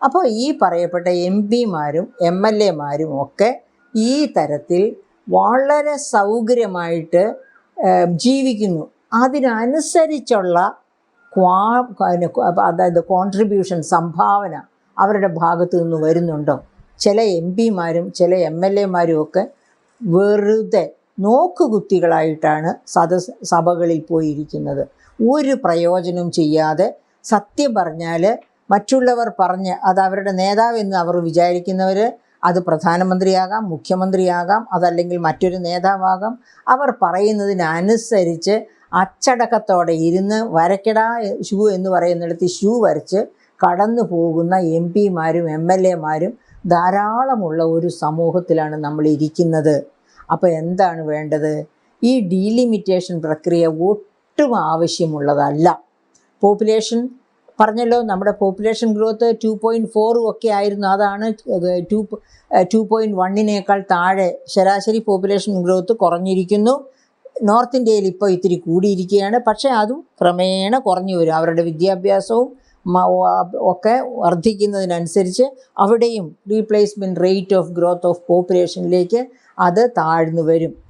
അപ്പോൾ ഈ പറയപ്പെട്ട എം പിമാരും എം എൽ എമാരും ഒക്കെ ഈ തരത്തിൽ വളരെ സൗകര്യമായിട്ട് ജീവിക്കുന്നു. അതിനനുസരിച്ചുള്ള അതായത് കോൺട്രിബ്യൂഷൻ, സംഭാവന അവരുടെ ഭാഗത്തു നിന്ന് വരുന്നുണ്ടോ? ചില എം പിമാരും ചില എം എൽ എമാരും ഒക്കെ വെറുതെ നോക്കുകുത്തികളായിട്ടാണ് സഭകളിൽ പോയിരിക്കുന്നത്. ഒരു പ്രയോജനം ചെയ്യാതെ, സത്യം പറഞ്ഞാൽ മറ്റുള്ളവർ പറഞ്ഞ് അത് അവരുടെ നേതാവെന്ന് അവർ വിചാരിക്കുന്നവർ, അത് പ്രധാനമന്ത്രിയാകാം, മുഖ്യമന്ത്രിയാകാം, അതല്ലെങ്കിൽ മറ്റൊരു നേതാവാകാം, അവർ പറയുന്നതിനനുസരിച്ച് അച്ചടക്കത്തോടെ ഇരുന്ന് വരയ്ക്കടാ ഷൂ എന്ന് പറയുന്നിടത്ത് ഷൂ വരച്ച് കടന്നു പോകുന്ന എം പിമാരും എം എൽ എമാരും ധാരാളമുള്ള ഒരു സമൂഹത്തിലാണ് നമ്മൾ ഇരിക്കുന്നത്. അപ്പോൾ എന്താണ് വേണ്ടത്? ഈ ഡീലിമിറ്റേഷൻ പ്രക്രിയ ഒട്ടും ആവശ്യമുള്ളതല്ല. പോപ്പുലേഷൻ പറഞ്ഞല്ലോ, നമ്മുടെ പോപ്പുലേഷൻ ഗ്രോത്ത് 2.4 ഒക്കെ ആയിരുന്നു. അതാണ് 2.1 താഴെ ശരാശരി പോപ്പുലേഷൻ ഗ്രോത്ത് കുറഞ്ഞിരിക്കുന്നു. നോർത്ത് ഇന്ത്യയിൽ ഇപ്പോൾ ഇത്തിരി കൂടിയിരിക്കുകയാണ്. പക്ഷേ അതും ക്രമേണ കുറഞ്ഞു വരും. അവരുടെ വിദ്യാഭ്യാസവും ഒക്കെ വർദ്ധിക്കുന്നതിനനുസരിച്ച് അവിടെയും replacement rate of growth of പോപ്പുലേഷനിലേക്ക് അത് താഴ്ന്നു വരും.